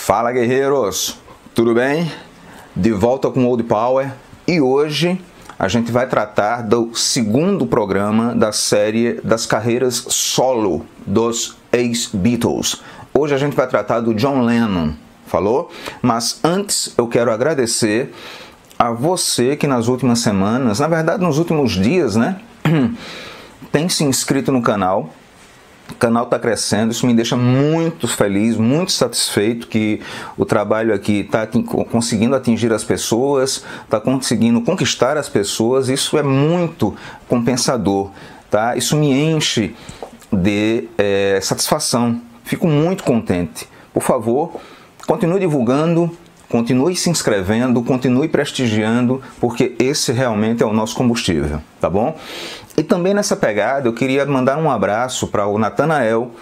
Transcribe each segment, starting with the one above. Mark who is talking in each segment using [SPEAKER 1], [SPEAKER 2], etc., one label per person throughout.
[SPEAKER 1] Fala, guerreiros! Tudo bem? De volta com Old Power e hoje a gente vai tratar do segundo programa da série das carreiras solo dos ex-Beatles. Hoje a gente vai tratar do John Lennon, falou? Mas antes eu quero agradecer a você que nas últimas semanas, na verdade nos últimos dias, né, tem se inscrito no canal. O canal está crescendo, isso me deixa muito feliz, muito satisfeito que o trabalho aqui está conseguindo atingir as pessoas, está conseguindo conquistar as pessoas, isso é muito compensador, tá? Isso me enche de satisfação, fico muito contente. Por favor, continue divulgando, continue se inscrevendo, continue prestigiando, porque esse realmente é o nosso combustível, tá bom? E também nessa pegada eu queria mandar um abraço para o Natanael,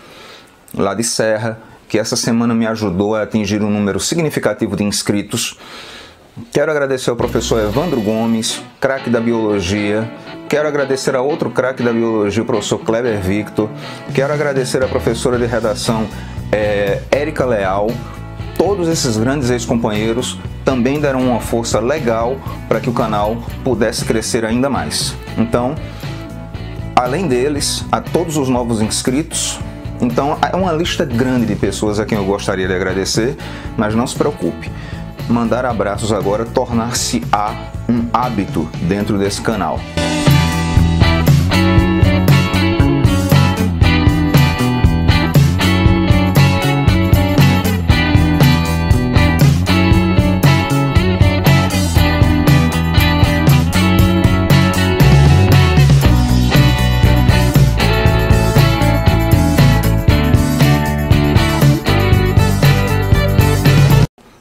[SPEAKER 1] lá de Serra, que essa semana me ajudou a atingir um número significativo de inscritos. Quero agradecer ao professor Evandro Gomes, craque da biologia. Quero agradecer a outro craque da biologia, o professor Kleber Victor. Quero agradecer a professora de redação Érica Leal. Todos esses grandes ex-companheiros também deram uma força legal para que o canal pudesse crescer ainda mais. Então, além deles, a todos os novos inscritos, então é uma lista grande de pessoas a quem eu gostaria de agradecer, mas não se preocupe, mandar abraços agora tornar-se-á um hábito dentro desse canal.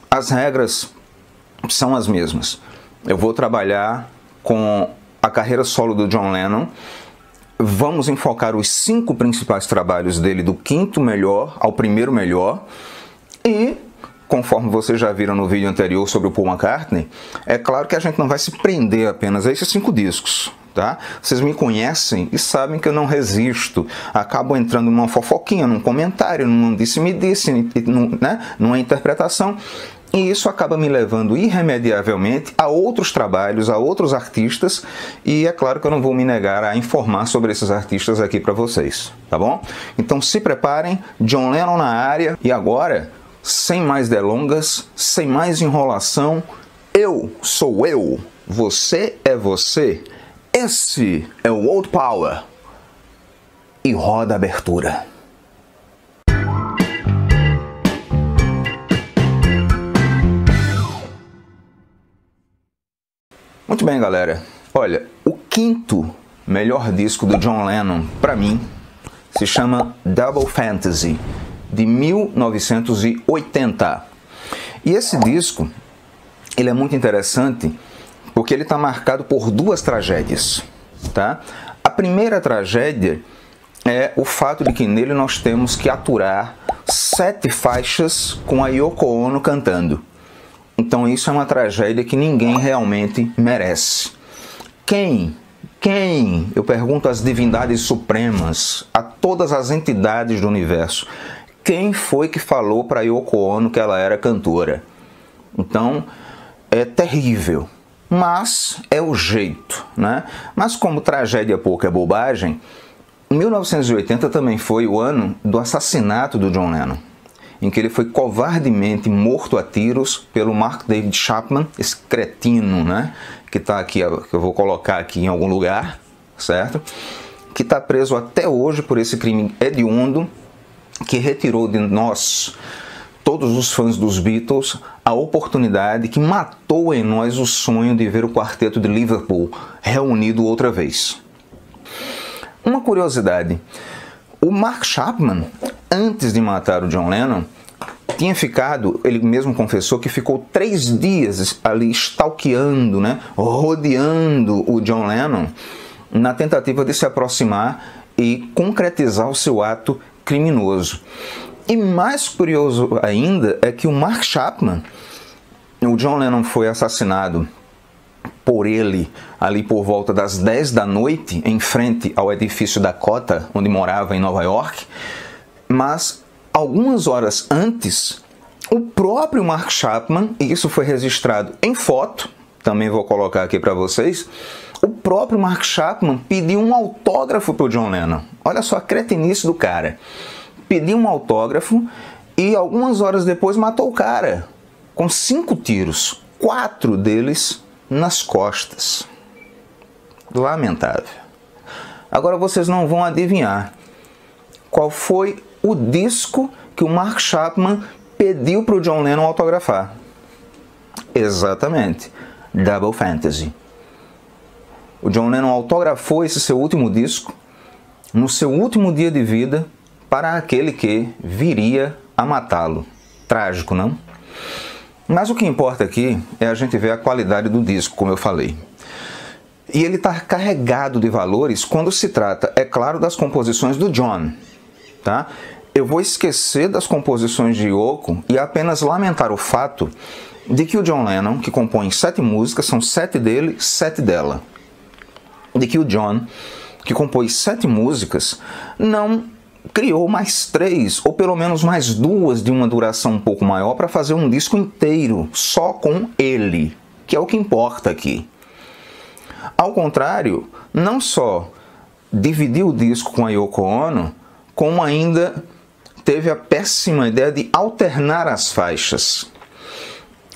[SPEAKER 1] As regras são as mesmas. Eu vou trabalhar com a carreira solo do John Lennon. Vamos enfocar os 5 principais trabalhos dele, do quinto melhor ao primeiro melhor. E, conforme vocês já viram no vídeo anterior sobre o Paul McCartney, é claro que a gente não vai se prender apenas a esses 5 discos. Tá? Vocês me conhecem e sabem que eu não resisto. Acabo entrando numa fofoquinha, num comentário, num disse-me-disse, numa interpretação. E isso acaba me levando irremediavelmente a outros trabalhos, a outros artistas, e é claro que eu não vou me negar a informar sobre esses artistas aqui para vocês, tá bom? Então se preparem, John Lennon na área, e agora, sem mais delongas, sem mais enrolação, eu sou eu, você é você, esse é o Old Power, e roda a abertura. Muito bem, galera. Olha, o quinto melhor disco do John Lennon, para mim, se chama Double Fantasy, de 1980. E esse disco, ele é muito interessante porque ele está marcado por 2 tragédias, tá? A primeira tragédia é o fato de que nele nós temos que aturar 7 faixas com a Yoko Ono cantando. Então isso é uma tragédia que ninguém realmente merece. Quem, eu pergunto às divindades supremas, a todas as entidades do universo, quem foi que falou para Yoko Ono que ela era cantora? Então é terrível, mas é o jeito, né? Mas como tragédia pouca é bobagem, 1980 também foi o ano do assassinato do John Lennon, em que ele foi covardemente morto a tiros pelo Mark David Chapman, esse cretino, né? Que está aqui, que eu vou colocar aqui em algum lugar, certo? Que está preso até hoje por esse crime hediondo, que retirou de nós, todos os fãs dos Beatles, a oportunidade, que matou em nós o sonho de ver o quarteto de Liverpool reunido outra vez. Uma curiosidade, o Mark Chapman, antes de matar o John Lennon, tinha ficado, ele mesmo confessou que ficou 3 dias ali stalkeando, né, rodeando o John Lennon, na tentativa de se aproximar e concretizar o seu ato criminoso. E mais curioso ainda é que o Mark Chapman, o John Lennon foi assassinado por ele ali por volta das 10 da noite, em frente ao edifício Dakota, onde morava em Nova York, mas algumas horas antes, O próprio Mark Chapman, e isso foi registrado em foto, também vou colocar aqui para vocês, o próprio Mark Chapman pediu um autógrafo para o John Lennon. Olha só a cretinice do cara. Pediu um autógrafo e algumas horas depois matou o cara com 5 tiros, 4 deles nas costas. Lamentável. Agora vocês não vão adivinhar qual foi o disco que o Mark Chapman pediu para o John Lennon autografar. Exatamente, Double Fantasy. O John Lennon autografou esse seu último disco no seu último dia de vida para aquele que viria a matá-lo. Trágico, não? Mas o que importa aqui é a gente ver a qualidade do disco, como eu falei. E ele está carregado de valores quando se trata, é claro, das composições do John. Tá? Eu vou esquecer das composições de Yoko e apenas lamentar o fato de que o John Lennon, que compõe 7 músicas, são 7 dele, 7 dela. De que o John, que compôs 7 músicas, não criou mais 3, ou pelo menos mais 2 de uma duração um pouco maior para fazer um disco inteiro, só com ele, que é o que importa aqui. Ao contrário, não só dividiu o disco com a Yoko Ono, como ainda teve a péssima ideia de alternar as faixas.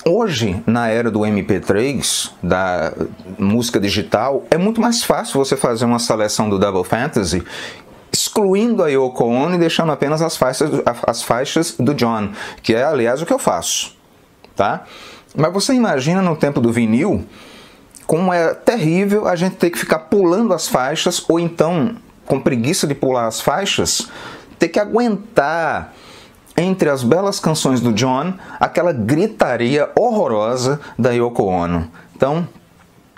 [SPEAKER 1] Hoje, na era do MP3, da música digital, é muito mais fácil você fazer uma seleção do Double Fantasy, excluindo a Yoko Ono e deixando apenas as faixas do John, que é, aliás, o que eu faço. Tá? Mas você imagina no tempo do vinil, como é terrível a gente ter que ficar pulando as faixas, ou então, com preguiça de pular as faixas, ter que aguentar entre as belas canções do John, aquela gritaria horrorosa da Yoko Ono. Então,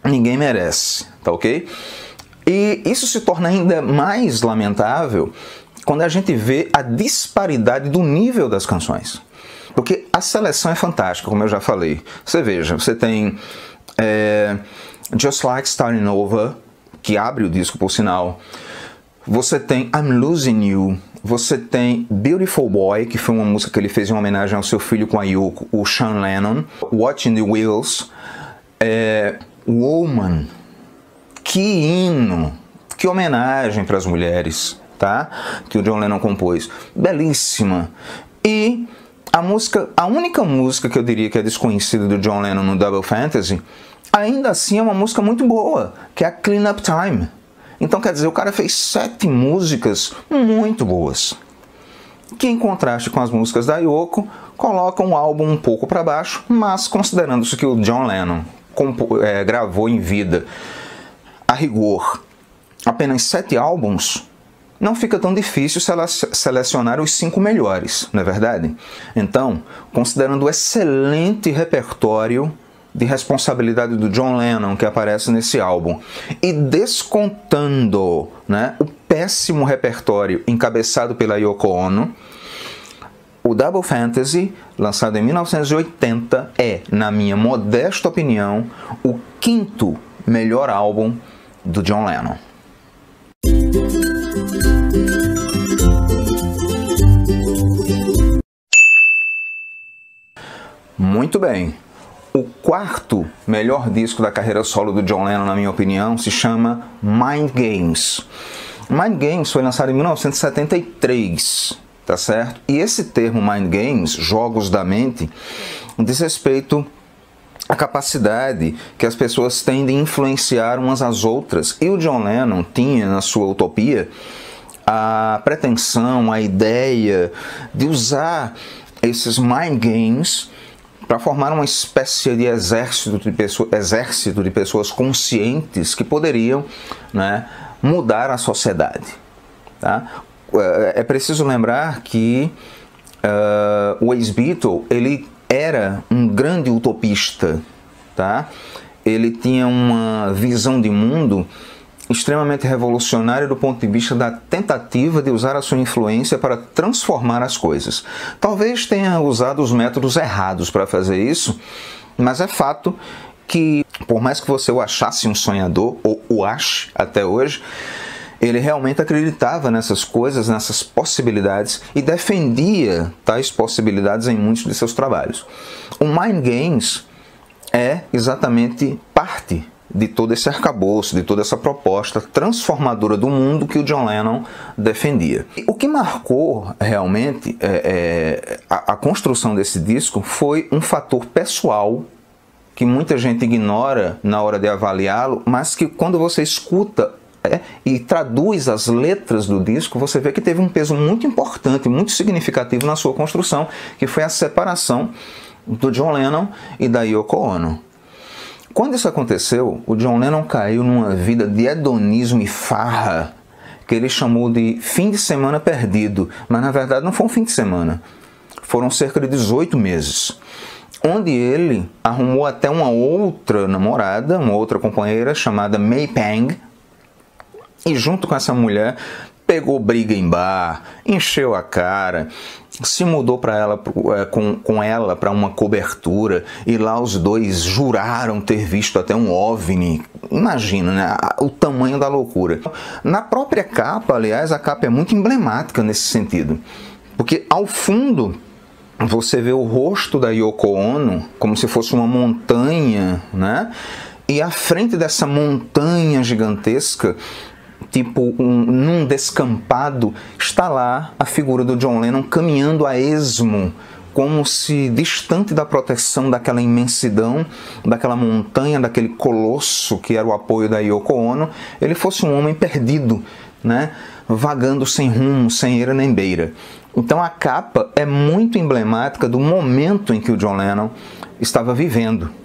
[SPEAKER 1] ninguém merece, tá ok? E isso se torna ainda mais lamentável quando a gente vê a disparidade do nível das canções. Porque a seleção é fantástica, como eu já falei. Você veja, você tem Just Like Starting Over, que abre o disco, por sinal. Você tem I'm Losing You. Você tem Beautiful Boy, que foi uma música que ele fez em homenagem ao seu filho com a Yoko, o Sean Lennon. Watching the Wheels. Woman. Que hino, que homenagem para as mulheres, tá? Que o John Lennon compôs. Belíssima. E a única música que eu diria que é desconhecida do John Lennon no Double Fantasy, ainda assim é uma música muito boa, que é a Clean Up Time. Então, quer dizer, o cara fez 7 músicas muito boas, que em contraste com as músicas da Yoko, colocam o álbum um pouco para baixo, mas considerando-se que o John Lennon gravou em vida, a rigor, apenas 7 álbuns, não fica tão difícil selecionar os 5 melhores, não é verdade? Então, considerando o excelente repertório de responsabilidade do John Lennon que aparece nesse álbum e descontando, né, o péssimo repertório encabeçado pela Yoko Ono, o Double Fantasy, lançado em 1980, é, na minha modesta opinião, o 5º melhor álbum do John Lennon. Muito bem. O 4º melhor disco da carreira solo do John Lennon, na minha opinião, se chama Mind Games. Mind Games foi lançado em 1973, tá certo? E esse termo Mind Games, jogos da mente, diz respeito à capacidade que as pessoas têm de influenciar umas às outras. E o John Lennon tinha, na sua utopia, a pretensão, a ideia de usar esses Mind Games para formar uma espécie de exército de pessoas conscientes que poderiam, né, mudar a sociedade. Tá? É preciso lembrar que o ex-Beatle, ele era um grande utopista. Tá? Ele tinha uma visão de mundo extremamente revolucionária do ponto de vista da tentativa de usar a sua influência para transformar as coisas. Talvez tenha usado os métodos errados para fazer isso, mas é fato que, por mais que você o achasse um sonhador, ou o ache até hoje, Ele realmente acreditava nessas coisas, nessas possibilidades e defendia tais possibilidades em muitos de seus trabalhos. O Mind Games é exatamente parte de todo esse arcabouço, de toda essa proposta transformadora do mundo que o John Lennon defendia. O que marcou realmente a construção desse disco foi um fator pessoal que muita gente ignora na hora de avaliá-lo, mas que quando você escuta e traduz as letras do disco, você vê que teve um peso muito importante, muito significativo na sua construção, que foi a separação do John Lennon e da Yoko Ono. Quando isso aconteceu, o John Lennon caiu numa vida de hedonismo e farra, que ele chamou de fim de semana perdido, mas na verdade não foi um fim de semana, foram cerca de 18 meses, onde ele arrumou até uma outra namorada, uma outra companheira chamada May Pang, e junto com essa mulher pegou briga em bar, encheu a cara, se mudou com ela para uma cobertura e lá os dois juraram ter visto até um OVNI. Imagina, né? O tamanho da loucura. Na própria capa, aliás, a capa é muito emblemática nesse sentido, porque ao fundo você vê o rosto da Yoko Ono como se fosse uma montanha, né? E à frente dessa montanha gigantesca, tipo num descampado, está lá a figura do John Lennon caminhando a esmo, como se distante da proteção daquela imensidão, daquela montanha, daquele colosso que era o apoio da Yoko Ono, ele fosse um homem perdido, né? Vagando sem rumo, sem eira nem beira. Então a capa é muito emblemática do momento em que o John Lennon estava vivendo.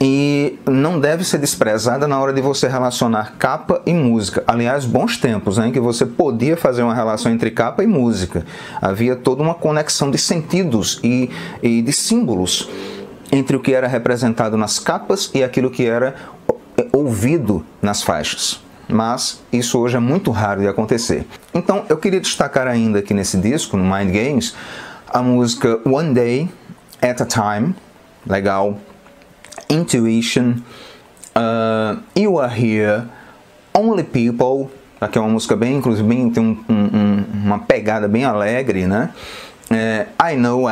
[SPEAKER 1] E não deve ser desprezada na hora de você relacionar capa e música. Aliás, bons tempos, né, em que você podia fazer uma relação entre capa e música. Havia toda uma conexão de sentidos e de símbolos entre o que era representado nas capas e aquilo que era ouvido nas faixas. Mas isso hoje é muito raro de acontecer. Então eu queria destacar ainda aqui nesse disco, no Mind Games, a música One Day at a Time, legal. Intuition, You Are Here, Only People, aqui é uma música bem, inclusive, tem uma pegada bem alegre, né? I Know,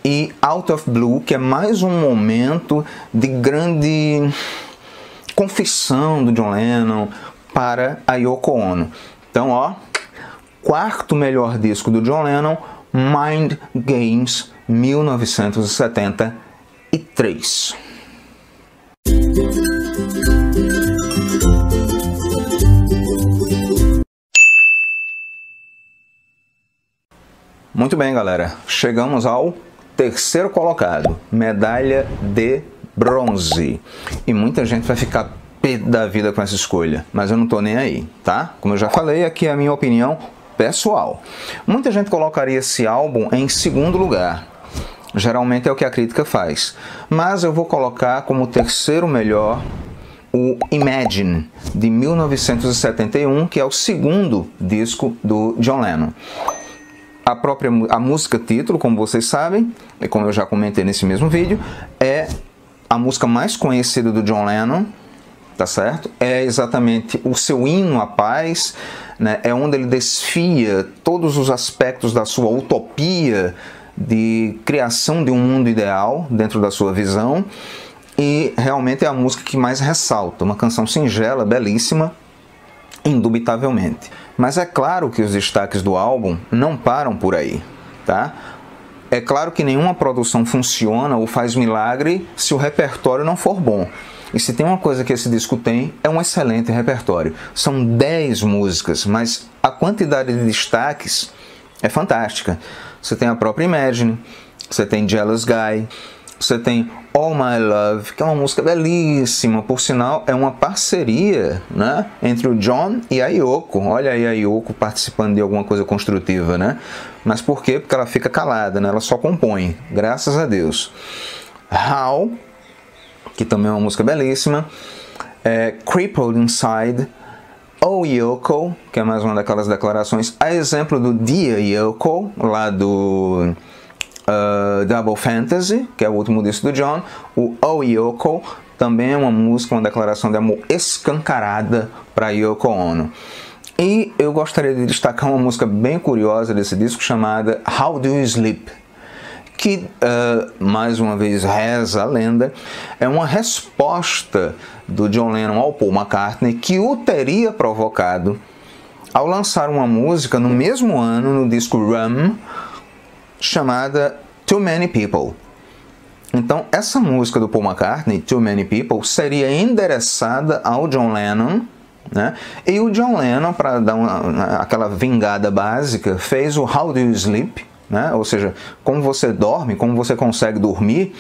[SPEAKER 1] e Out of Blue, que é mais um momento de grande confissão do John Lennon para a Yoko Ono. Então, ó, quarto melhor disco do John Lennon, Mind Games, 1973. Muito bem, galera. Chegamos ao terceiro colocado, medalha de bronze. E muita gente vai ficar pé da vida com essa escolha, mas eu não tô nem aí, tá? Como eu já falei, aqui é a minha opinião pessoal. Muita gente colocaria esse álbum em segundo lugar. Geralmente é o que a crítica faz. Mas eu vou colocar como terceiro melhor o Imagine, de 1971, que é o segundo disco do John Lennon. A música título, como vocês sabem, e como eu já comentei nesse mesmo vídeo, é a música mais conhecida do John Lennon, tá certo? É exatamente o seu hino à paz, né? É onde ele desfia todos os aspectos da sua utopia de criação de um mundo ideal dentro da sua visão, e realmente é a música que mais ressalta, uma canção singela, belíssima, indubitavelmente. Mas é claro que os destaques do álbum não param por aí, tá? É claro que nenhuma produção funciona ou faz milagre se o repertório não for bom. E se tem uma coisa que esse disco tem, é um excelente repertório. São 10 músicas, mas a quantidade de destaques é fantástica. Você tem a própria Imagine, você tem Jealous Guy, você tem All My Love, que é uma música belíssima, por sinal é uma parceria, né, entre o John e a Yoko. Olha aí a Yoko participando de alguma coisa construtiva, né? Mas por quê? Porque ela fica calada, né? Ela só compõe, graças a Deus. How, que também é uma música belíssima, Crippled Inside, Oh Yoko, que é mais uma daquelas declarações, a exemplo do Dear Yoko, lá do Double Fantasy, que é o último disco do John, o Oh Yoko, também é uma música, uma declaração de amor escancarada para Yoko Ono. E eu gostaria de destacar uma música bem curiosa desse disco chamada How Do You Sleep? Que, mais uma vez, reza a lenda, é uma resposta do John Lennon ao Paul McCartney que o teria provocado ao lançar uma música no mesmo ano, no disco Rum, chamada Too Many People. Então, essa música do Paul McCartney, Too Many People, seria endereçada ao John Lennon, né? E o John Lennon, para dar aquela vingada básica, fez o How Do You Sleep? Né? Ou seja, como você dorme, como você consegue dormir,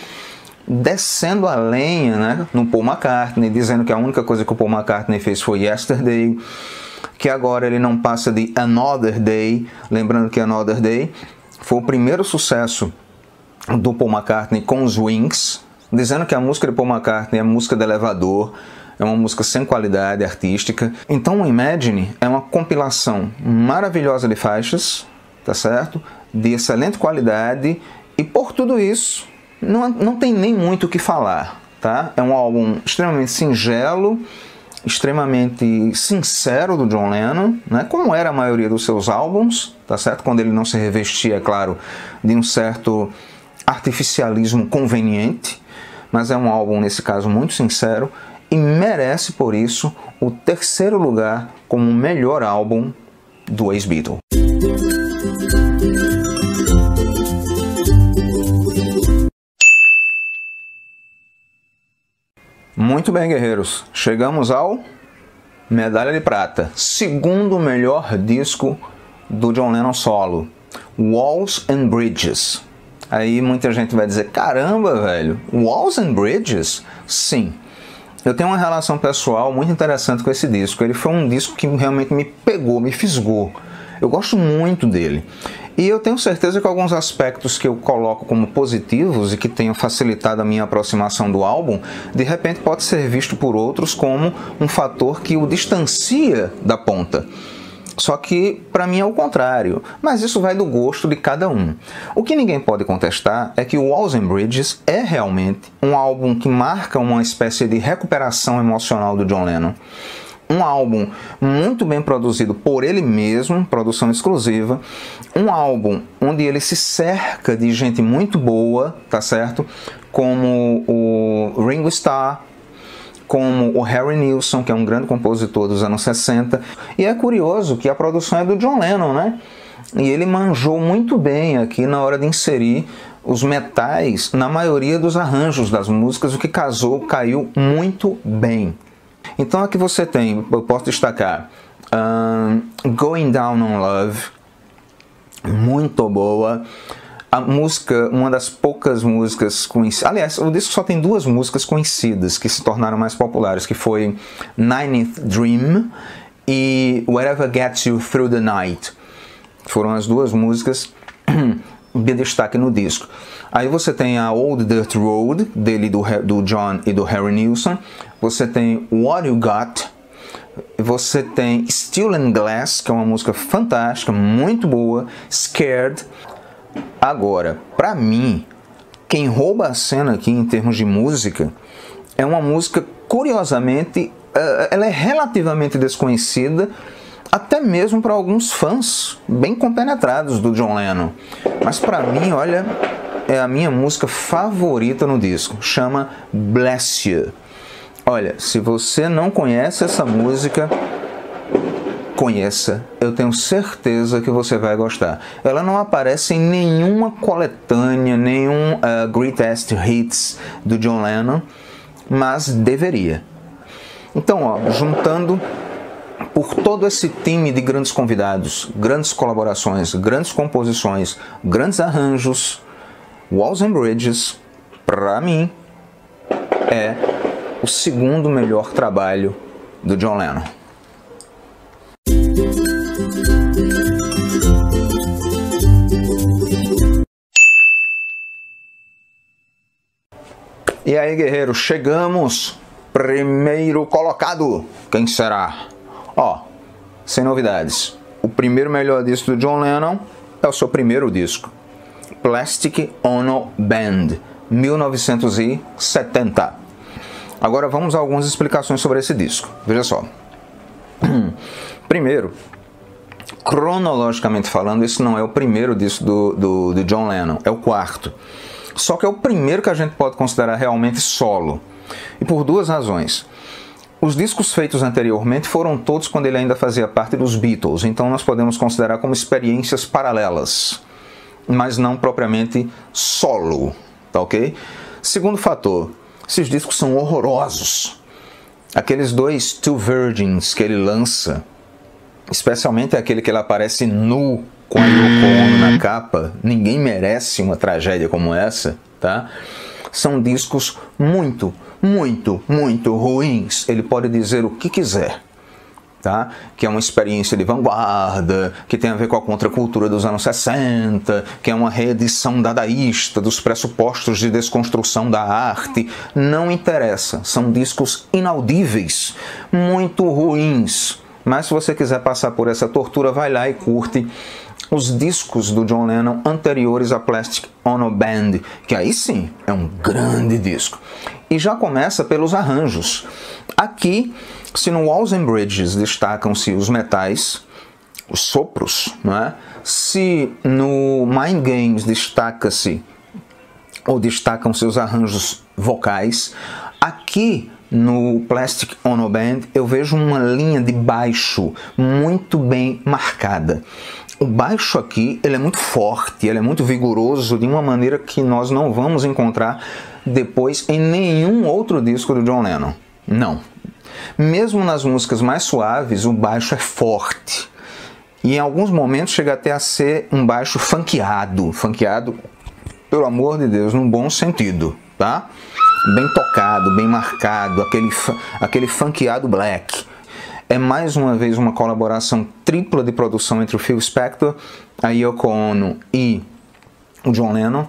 [SPEAKER 1] descendo a lenha, né, no Paul McCartney, dizendo que a única coisa que o Paul McCartney fez foi Yesterday, que agora ele não passa de Another Day, lembrando que Another Day foi o primeiro sucesso do Paul McCartney com os Wings, dizendo que a música de Paul McCartney é música de elevador, é uma música sem qualidade artística. Então o Imagine é uma compilação maravilhosa de faixas, tá certo? De excelente qualidade, e por tudo isso não tem nem muito o que falar, tá? É um álbum extremamente singelo, extremamente sincero do John Lennon, né? Como era a maioria dos seus álbuns, tá certo? Quando ele não se revestia, é claro, de um certo artificialismo conveniente, mas é um álbum, nesse caso, muito sincero, e merece, por isso, o terceiro lugar como o melhor álbum do ex-Beatle. Muito bem, guerreiros, chegamos ao medalha de prata, segundo melhor disco do John Lennon solo, Walls and Bridges. Aí muita gente vai dizer, caramba, velho, Walls and Bridges? Sim, eu tenho uma relação pessoal muito interessante com esse disco. Ele foi um disco que realmente me pegou, me fisgou. Eu gosto muito dele. E eu tenho certeza que alguns aspectos que eu coloco como positivos e que tenham facilitado a minha aproximação do álbum, de repente pode ser visto por outros como um fator que o distancia da ponta. Só que para mim é o contrário, mas isso vai do gosto de cada um. O que ninguém pode contestar é que o Walls and Bridges é realmente um álbum que marca uma espécie de recuperação emocional do John Lennon. Um álbum muito bem produzido por ele mesmo, produção exclusiva. Um álbum onde ele se cerca de gente muito boa, tá certo? Como o Ringo Starr, como o Harry Nilsson, que é um grande compositor dos anos 60. E é curioso que a produção é do John Lennon, né? E ele manjou muito bem aqui na hora de inserir os metais na maioria dos arranjos das músicas, o que caiu muito bem. Então aqui você tem, eu posso destacar, Going Down on Love, muito boa. A música, uma das poucas músicas conhecidas, aliás, o disco só tem duas músicas conhecidas que se tornaram mais populares, que foi Ninth Dream e Whatever Gets You Through the Night. Foram as duas músicas de destaque no disco. Aí você tem a Old Dirt Road, dele, do John e do Harry Nilsson. Você tem What You Got. Você tem Steel and Glass, que é uma música fantástica, muito boa. Scared. Agora, pra mim, quem rouba a cena aqui em termos de música é uma música, curiosamente, ela é relativamente desconhecida, até mesmo para alguns fãs bem compenetrados do John Lennon. Mas para mim, olha, é a minha música favorita no disco. Chama Bless You. Olha, se você não conhece essa música, conheça. Eu tenho certeza que você vai gostar. Ela não aparece em nenhuma coletânea, nenhum Greatest Hits do John Lennon, mas deveria. Então, ó, juntando por todo esse time de grandes convidados, grandes colaborações, grandes composições, grandes arranjos, Walls and Bridges, para mim, é o segundo melhor trabalho do John Lennon. E aí, guerreiro, chegamos! Primeiro colocado, quem será? Ó, sem novidades. O primeiro melhor disco do John Lennon é o seu primeiro disco, Plastic Ono Band, 1970. Agora vamos a algumas explicações sobre esse disco. Veja só. Primeiro, cronologicamente falando, esse não é o primeiro disco do John Lennon, é o quarto. Só que é o primeiro que a gente pode considerar realmente solo. E por duas razões. Os discos feitos anteriormente foram todos quando ele ainda fazia parte dos Beatles, então nós podemos considerar como experiências paralelas, mas não propriamente solo, tá ok? Segundo fator, esses discos são horrorosos. Aqueles dois Two Virgins que ele lança, especialmente aquele que ele aparece nu com a Yoko Ono na capa, ninguém merece uma tragédia como essa, tá? São discos muito ruins. Ele pode dizer o que quiser, tá? Que é uma experiência de vanguarda, que tem a ver com a contracultura dos anos 60, que é uma reedição dadaísta dos pressupostos de desconstrução da arte. Não interessa, são discos inaudíveis, muito ruins. Mas se você quiser passar por essa tortura, vai lá e curte os discos do John Lennon anteriores a Plastic Ono Band, que aí sim é um grande disco. E já começa pelos arranjos. Aqui, se no Walls and Bridges destacam-se os metais, os sopros, não é? Se no Mind Games destacam-se os arranjos vocais, aqui no Plastic Ono Band eu vejo uma linha de baixo muito bem marcada. O baixo aqui ele é muito forte, ele é muito vigoroso de uma maneira que nós não vamos encontrar depois em nenhum outro disco do John Lennon. Não. Mesmo nas músicas mais suaves, o baixo é forte. E em alguns momentos chega até a ser um baixo funkeado. Funkeado, pelo amor de Deus, num bom sentido, tá? Bem tocado, bem marcado, aquele funkeado black. É mais uma vez uma colaboração tripla de produção entre o Phil Spector, a Yoko Ono e o John Lennon.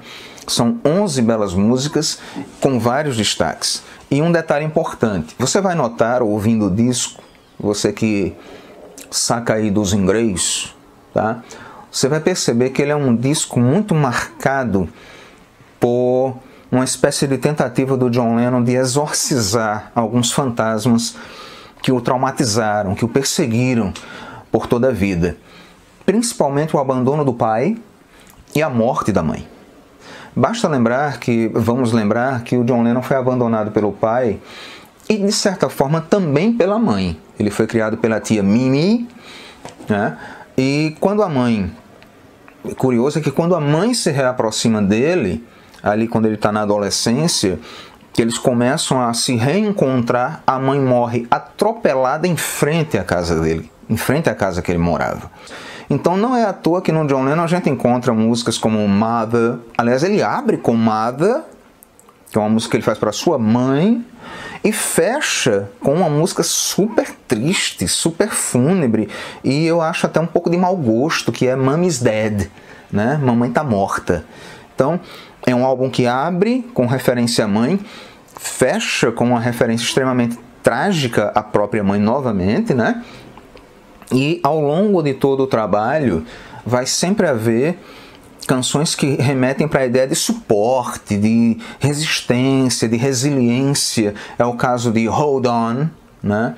[SPEAKER 1] São 11 belas músicas com vários destaques. E um detalhe importante, você vai notar ouvindo o disco, você que saca aí dos inglês, tá? Você vai perceber que ele é um disco muito marcado por uma espécie de tentativa do John Lennon de exorcizar alguns fantasmas que o traumatizaram, que o perseguiram por toda a vida. Principalmente o abandono do pai e a morte da mãe. Vamos lembrar que o John Lennon foi abandonado pelo pai e, de certa forma, também pela mãe. Ele foi criado pela tia Mimi, né? E quando a mãe... Curioso é que quando a mãe se reaproxima dele, ali quando ele está na adolescência, que eles começam a se reencontrar, a mãe morre atropelada em frente à casa dele, em frente à casa que ele morava. Então não é à toa que no John Lennon a gente encontra músicas como Mother. Aliás, ele abre com Mother, que é uma música que ele faz para sua mãe, e fecha com uma música super triste, super fúnebre, e eu acho até um pouco de mau gosto, que é Mommy's Dead, né? Mamãe tá morta. Então é um álbum que abre com referência à mãe, fecha com uma referência extremamente trágica à própria mãe novamente, né? E ao longo de todo o trabalho vai sempre haver canções que remetem para a ideia de suporte, de resistência, de resiliência. É o caso de Hold On, né?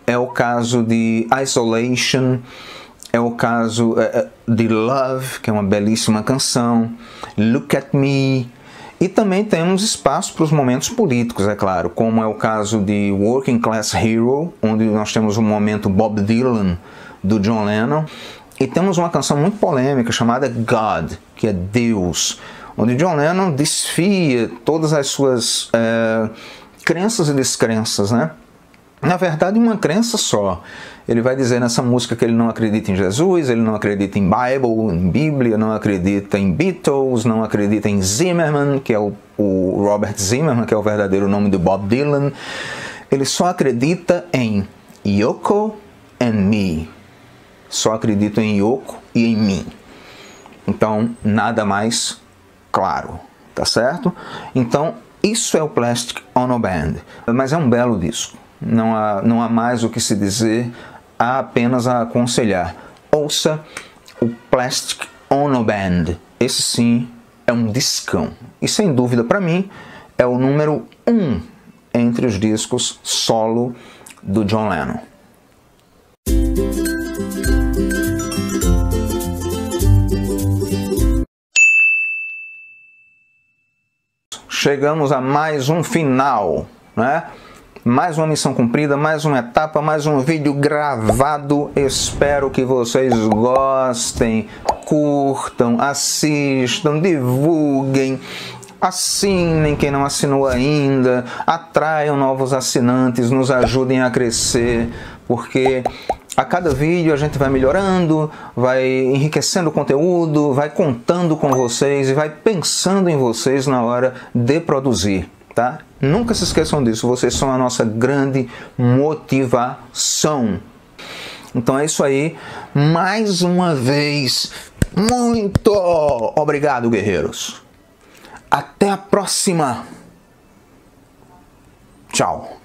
[SPEAKER 1] É o caso de Isolation, é o caso de Love, que é uma belíssima canção, Look at Me. E também temos espaço para os momentos políticos, é claro, como é o caso de Working Class Hero, onde nós temos o momento Bob Dylan do John Lennon. E temos uma canção muito polêmica chamada God, que é Deus, onde John Lennon desfia todas as suas crenças e descrenças, né? Na verdade, uma crença só. Ele vai dizer nessa música que ele não acredita em Jesus, ele não acredita em Bible, em Bíblia, não acredita em Beatles, não acredita em Zimmerman, que é o Robert Zimmerman, que é o verdadeiro nome do Bob Dylan. Ele só acredita em Yoko and me. Só acredito em Yoko e em mim. Então, nada mais claro, tá certo? Então, isso é o Plastic Ono Band. Mas é um belo disco. Não há mais o que se dizer, há apenas a aconselhar. Ouça o Plastic Ono Band. Esse sim é um discão. E sem dúvida para mim é o número 1 entre os discos solo do John Lennon. Chegamos a mais um final, né? Mais uma missão cumprida, mais uma etapa, mais um vídeo gravado. Espero que vocês gostem, curtam, assistam, divulguem, assinem quem não assinou ainda, atraiam novos assinantes, nos ajudem a crescer, porque a cada vídeo a gente vai melhorando, vai enriquecendo o conteúdo, vai contando com vocês e vai pensando em vocês na hora de produzir, tá? Nunca se esqueçam disso, vocês são a nossa grande motivação. Então é isso aí, mais uma vez, muito obrigado, guerreiros. Até a próxima. Tchau.